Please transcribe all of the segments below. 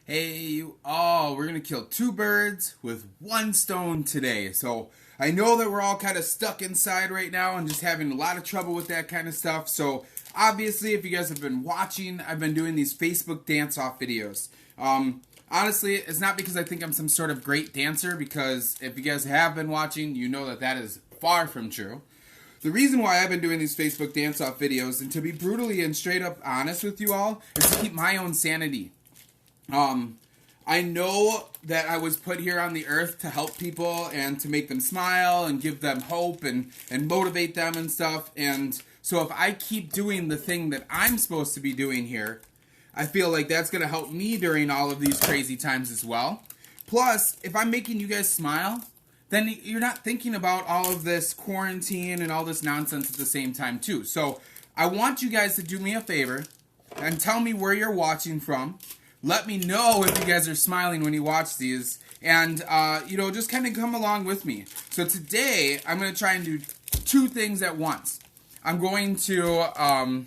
Hey, you all, we're going to kill two birds with one stone today. So, I know that we're all kind of stuck inside right now and just having a lot of trouble with that kind of stuff. So, obviously, if you guys have been watching, I've been doing these Facebook dance-off videos. Honestly, it's not because I think I'm some sort of great dancer, because if you guys have been watching, you know that that is far from true. The reason why I've been doing these Facebook dance-off videos, and to be brutally and straight up honest with you all, is to keep my own sanity. I know that I was put here on the earth to help people and to make them smile and give them hope and motivate them and stuff. And so if I keep doing the thing that I'm supposed to be doing here, I feel like that's going to help me during all of these crazy times as well. Plus, if I'm making you guys smile, then you're not thinking about all of this quarantine and all this nonsense at the same time too. So I want you guys to do me a favor and tell me where you're watching from. Let me know if you guys are smiling when you watch these. And, just kind of come along with me. So today, I'm going to try and do two things at once. I'm going to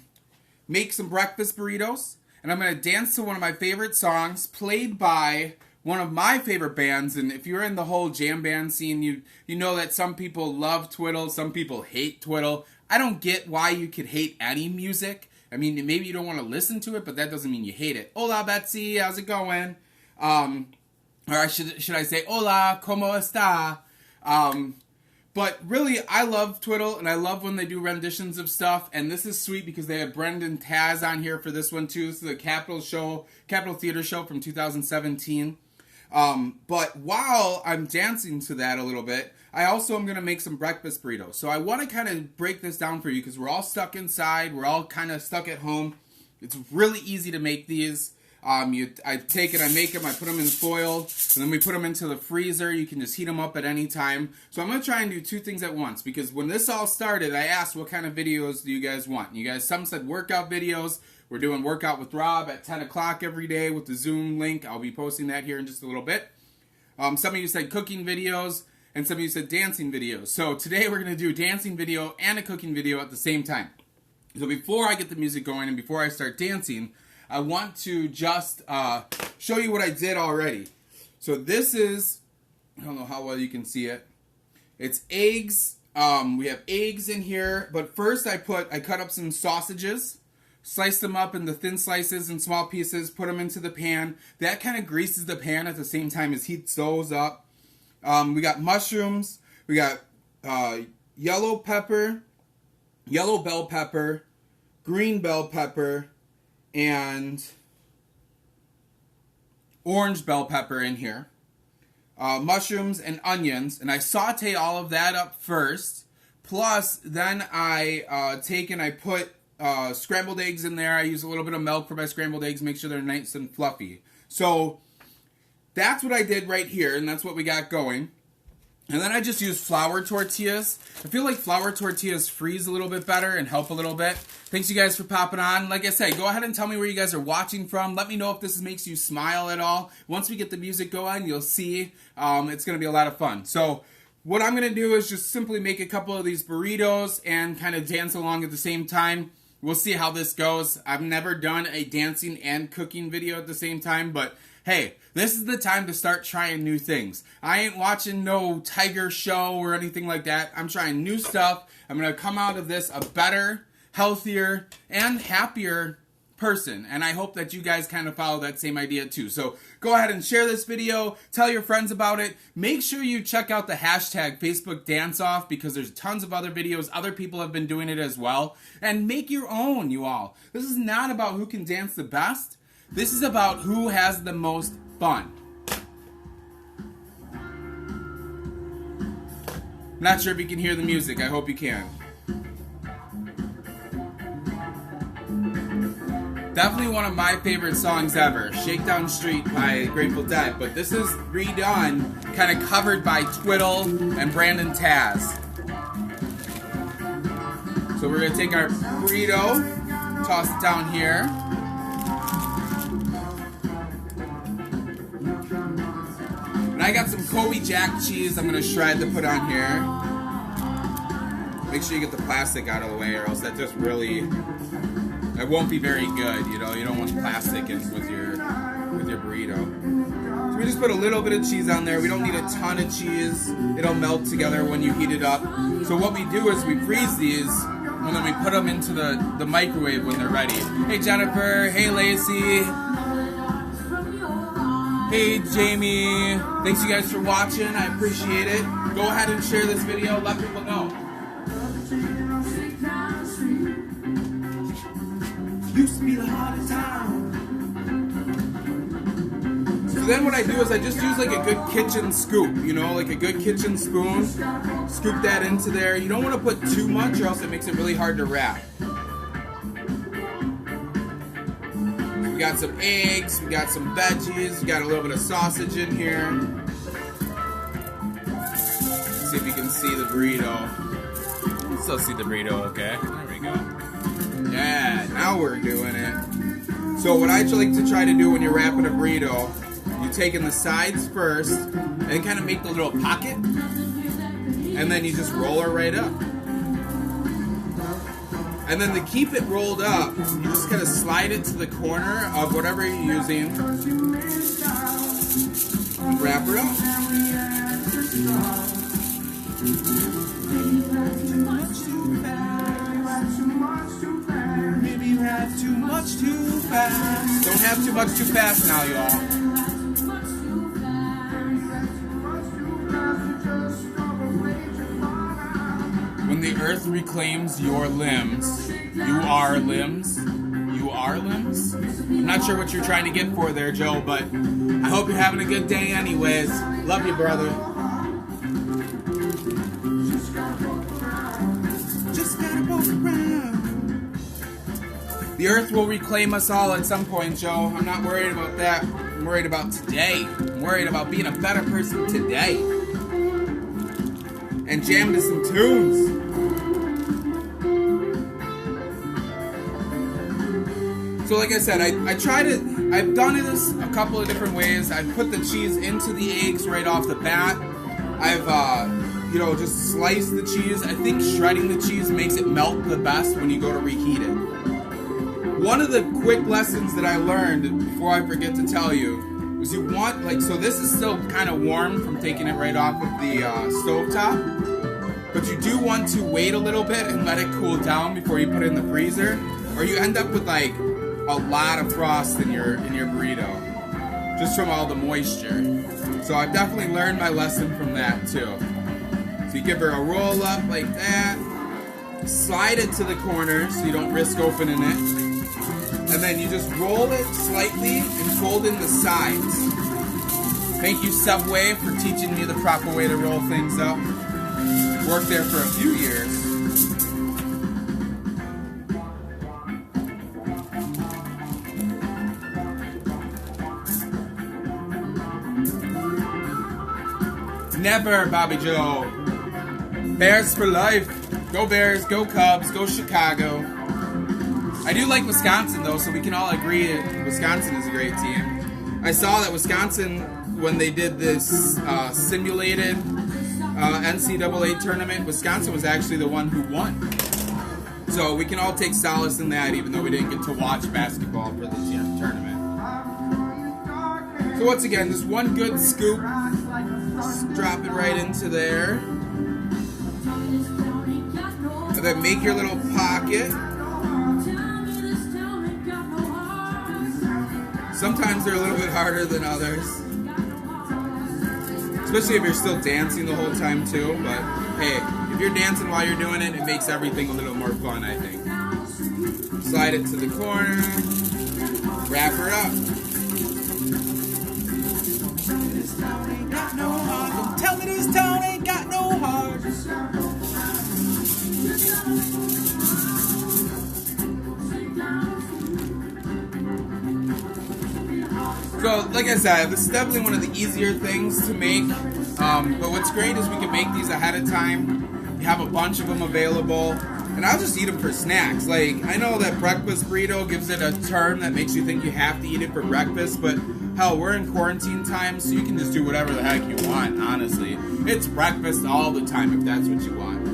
make some breakfast burritos. And I'm going to dance to one of my favorite songs played by one of my favorite bands. And if you're in the whole jam band scene, you know that some people love twiddle, some people hate twiddle. I don't get why you could hate any music. I mean, maybe you don't want to listen to it, but that doesn't mean you hate it. Hola, Betsy, how's it going? Or should I say, hola, como esta? But really, I love twiddle, and I love when they do renditions of stuff. And this is sweet because they have Brendan Taz on here for this one too. This is the Capitol Theater show from 2017. But while I'm dancing to that a little bit, I also am going to make some breakfast burritos. So I want to kind of break this down for you because we're all stuck inside. We're all kind of stuck at home. It's really easy to make these. I make them, I put them in foil, and then we put them into the freezer. You can just heat them up at any time. So I'm going to try and do two things at once, because when this all started, I asked what kind of videos do you guys want. And you guys, some said workout videos. We're doing Workout with Rob at 10 o'clock every day with the Zoom link. I'll be posting that here in just a little bit. Some of you said cooking videos, and some of you said dancing videos. So today we're going to do a dancing video and a cooking video at the same time. So before I get the music going and before I start dancing, I want to just show you what I did already. So this is, I don't know how well you can see it. It's eggs. We have eggs in here, but first I cut up some sausages, sliced them up into thin slices and small pieces, put them into the pan. That kind of greases the pan at the same time as heats those up. We got mushrooms. We got yellow bell pepper, green bell pepper, and orange bell pepper in here. Mushrooms and onions. And I saute all of that up first. Plus, then I put scrambled eggs in there. I use a little bit of milk for my scrambled eggs, make sure they're nice and fluffy. So that's what I did right here, and that's what we got going. And then I just used flour tortillas. I feel like flour tortillas freeze a little bit better and help a little bit. Thanks you guys for popping on. Like I said, go ahead and tell me where you guys are watching from. Let me know if this makes you smile at all. Once we get the music going, you'll see it's going to be a lot of fun. So what I'm going to do is just simply make a couple of these burritos and kind of dance along at the same time. We'll see how this goes. I've never done a dancing and cooking video at the same time, but hey, this is the time to start trying new things. I ain't watching no Tiger show or anything like that. I'm trying new stuff. I'm going to come out of this a better, healthier, and happier person. And I hope that you guys kind of follow that same idea too. So go ahead and share this video. Tell your friends about it. Make sure you check out the hashtag Facebook Dance Off, because there's tons of other videos. Other people have been doing it as well. And make your own, you all. This is not about who can dance the best. This is about who has the most fun. I'm not sure if you can hear the music. I hope you can. Definitely one of my favorite songs ever, Shakedown Street by Grateful Dead. But this is redone, kind of covered by Twiddle and Brandon Taz. So we're going to take our burrito, toss it down here. And I got some Kobe Jack cheese I'm going to shred to put on here. Make sure you get the plastic out of the way, or else that just really... It won't be very good, you know. You don't want plastic in with your burrito. burrito. So we just put a little bit of cheese on there. We don't need a ton of cheese. It'll melt together when you heat it up. So what we do is we freeze these, and then we put them into the microwave when they're ready. Hey Jennifer, hey Lacey, hey Jamie. Thanks you guys for watching. I appreciate it. Go ahead and share this video. Let people know. Used to be the hardest time. So then what I do is I just use like a good kitchen scoop, you know, like a good kitchen spoon. Scoop that into there. You don't want to put too much or else it makes it really hard to wrap. We got some eggs, we got some veggies, we got a little bit of sausage in here. Let's see if you can see the burrito. You can still see the burrito, okay? There we go. Yeah, now we're doing it. So what I like to try to do when you're wrapping a burrito, you take in the sides first, and kind of make the little pocket, and then you just roll it right up. And then to keep it rolled up, you just kind of slide it to the corner of whatever you're using, and wrap it up. Maybe you have too much too fast. Don't have too much too fast now, y'all. When the earth reclaims your limbs, you are limbs. You are limbs? I'm not sure what you're trying to get for there, Joe, but I hope you're having a good day anyways. Love you, brother. Just gotta walk around. The earth will reclaim us all at some point, Joe. I'm not worried about that. I'm worried about today. I'm worried about being a better person today. And jam to some tunes. So like I said, I've done this a couple of different ways. I've put the cheese into the eggs right off the bat. I've, just sliced the cheese. I think shredding the cheese makes it melt the best when you go to reheat it. One of the quick lessons that I learned, before I forget to tell you, was you want, so this is still kind of warm from taking it right off of the stovetop, but you do want to wait a little bit and let it cool down before you put it in the freezer, or you end up with a lot of frost in your burrito, just from all the moisture. So I've definitely learned my lesson from that too. So you give her a roll up like that, slide it to the corner so you don't risk opening it, and then you just roll it slightly and fold in the sides. Thank you, Subway, for teaching me the proper way to roll things up. Worked there for a few years. Never, Bobby Joe. Bears for life. Go Bears, go Cubs, go Chicago. I do like Wisconsin, though, so we can all agree that Wisconsin is a great team. I saw that Wisconsin, when they did this simulated NCAA tournament, Wisconsin was actually the one who won. So we can all take solace in that, even though we didn't get to watch basketball for the tournament. So once again, just one good scoop. Just drop it right into there. And then make your little pocket. Sometimes they're a little bit harder than others. Especially if you're still dancing the whole time too. But hey, if you're dancing while you're doing it, it makes everything a little more fun, I think. Slide it to the corner. Wrap her up. This town ain't got no heart. Don't tell me this town ain't got no heart. So, like I said, this is definitely one of the easier things to make. But what's great is we can make these ahead of time. You have a bunch of them available. And I'll just eat them for snacks. Like, I know that breakfast burrito gives it a term that makes you think you have to eat it for breakfast, but hell, we're in quarantine time, so you can just do whatever the heck you want, honestly. It's breakfast all the time if that's what you want.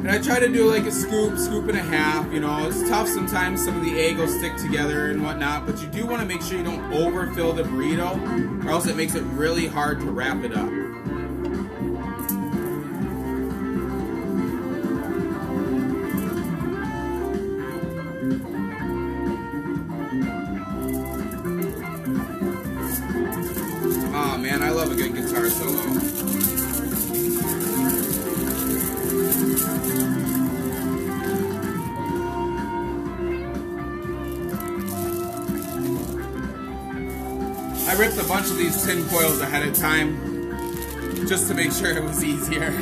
And I try to do like a scoop, scoop and a half, you know. It's tough sometimes, some of the egg will stick together and whatnot, but you do want to make sure you don't overfill the burrito, or else it makes it really hard to wrap it up. Oh man, I love a good guitar solo. I ripped a bunch of these tin foils ahead of time just to make sure it was easier.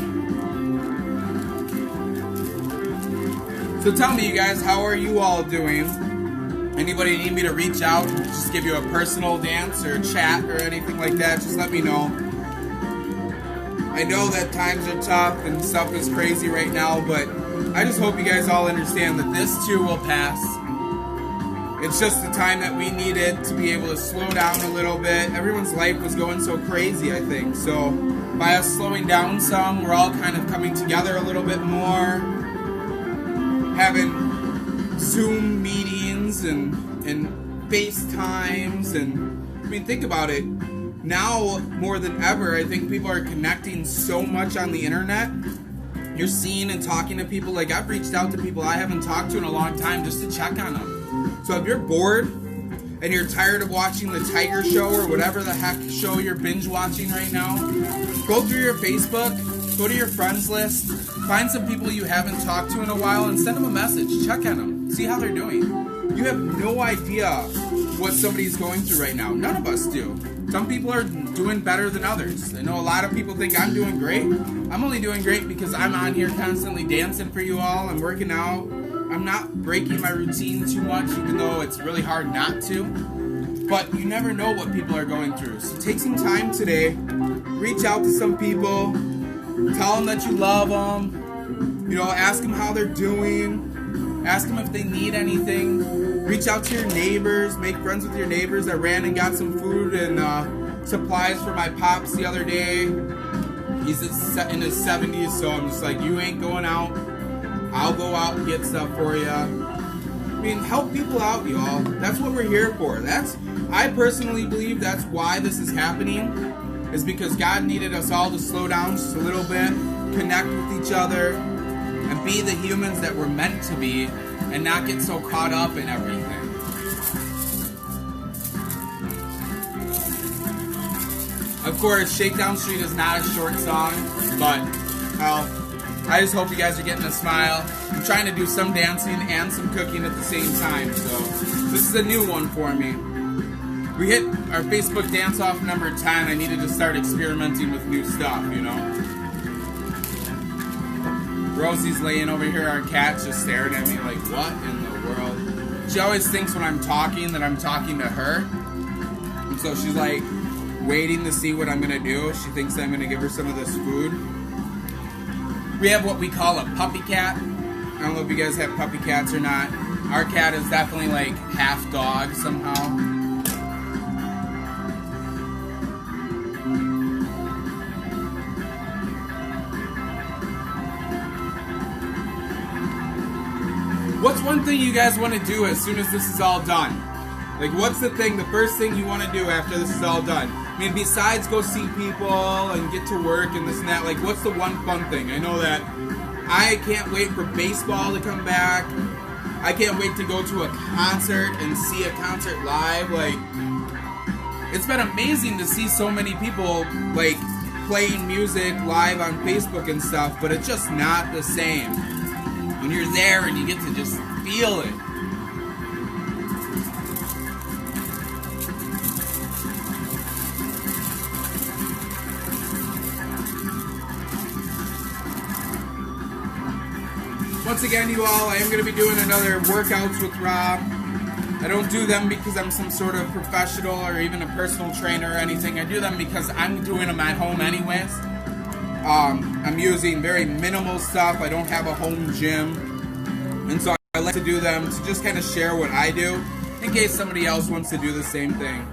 So tell me, you guys, how are you all doing? Anybody need me to reach out, just give you a personal dance or chat or anything like that? Just let me know. I know that times are tough and stuff is crazy right now, but I just hope you guys all understand that this too will pass. It's just the time that we needed to be able to slow down a little bit. Everyone's life was going so crazy, I think. So by us slowing down some, we're all kind of coming together a little bit more, having Zoom meetings and FaceTimes. And I mean, think about it. Now, more than ever, I think people are connecting so much on the internet. You're seeing and talking to people. Like, I've reached out to people I haven't talked to in a long time just to check on them. So if you're bored and you're tired of watching the Tiger Show or whatever the heck show you're binge watching right now, go through your Facebook, go to your friends list, find some people you haven't talked to in a while and send them a message. Check on them. See how they're doing. You have no idea what somebody's going through right now. None of us do. Some people are doing better than others. I know a lot of people think I'm doing great. I'm only doing great because I'm on here constantly dancing for you all. I'm working out. I'm not breaking my routine too much, even though it's really hard not to. But you never know what people are going through. So take some time today. Reach out to some people. Tell them that you love them. You know, ask them how they're doing. Ask them if they need anything. Reach out to your neighbors. Make friends with your neighbors. I ran and got some food and supplies for my pops the other day. He's in his 70s, so I'm just like, you ain't going out. I'll go out and get stuff for you. I mean, help people out, y'all. That's what we're here for. I personally believe that's why this is happening, is because God needed us all to slow down just a little bit, connect with each other, and be the humans that we're meant to be, and not get so caught up in everything. Of course, Shakedown Street is not a short song, but, well, I just hope you guys are getting a smile. I'm trying to do some dancing and some cooking at the same time, so this is a new one for me. We hit our Facebook dance-off number 10. I needed to start experimenting with new stuff, you know. Rosie's laying over here, our cat's just staring at me like, what in the world? She always thinks when I'm talking that I'm talking to her. And so she's like waiting to see what I'm going to do. She thinks I'm going to give her some of this food. We have what we call a puppy cat. I don't know if you guys have puppy cats or not. Our cat is definitely like half dog somehow. What's one thing you guys want to do as soon as this is all done? Like, what's the first thing you want to do after this is all done? I mean, besides go see people and get to work and this and that, like, what's the one fun thing? I know that I can't wait for baseball to come back. I can't wait to go to a concert and see a concert live. Like, it's been amazing to see so many people, like, playing music live on Facebook and stuff, but it's just not the same when you're there and you get to just feel it. Once again, you all, I am going to be doing another workouts with Rob. I don't do them because I'm some sort of professional or even a personal trainer or anything. I do them because I'm doing them at home anyways. I'm using very minimal stuff. I don't have a home gym. And so I like to do them to just kind of share what I do in case somebody else wants to do the same thing.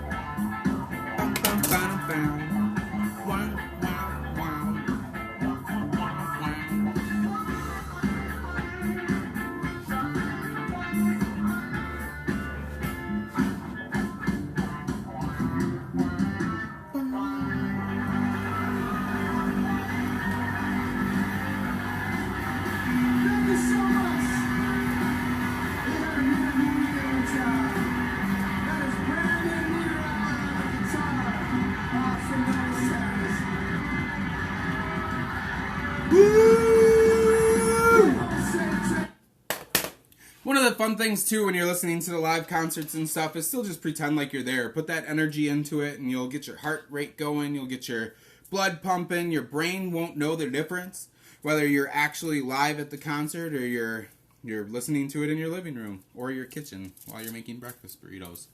some things too, when you're listening to the live concerts and stuff, is still just pretend like you're there. Put that energy into it and you'll get your heart rate going, you'll get your blood pumping, your brain won't know the difference, whether you're actually live at the concert or you're listening to it in your living room or your kitchen while you're making breakfast burritos.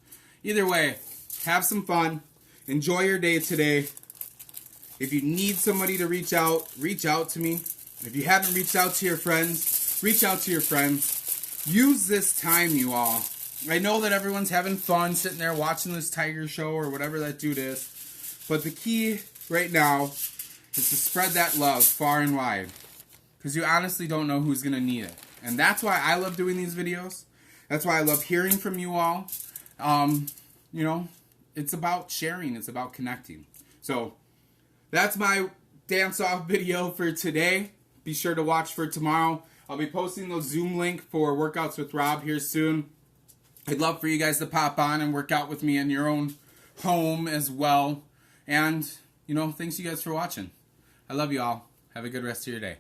Either way, have some fun. Enjoy your day today. If you need somebody to reach out to me. If you haven't reached out to your friends, reach out to your friends. Use this time, you all. I know that everyone's having fun sitting there watching this Tiger show or whatever that dude is. But the key right now is to spread that love far and wide. Because you honestly don't know who's going to need it. And that's why I love doing these videos. That's why I love hearing from you all. You know, it's about sharing. It's about connecting. So, that's my dance-off video for today. Be sure to watch for tomorrow. I'll be posting the Zoom link for Workouts with Rob here soon. I'd love for you guys to pop on and work out with me in your own home as well. And, you know, thanks you guys for watching. I love you all. Have a good rest of your day.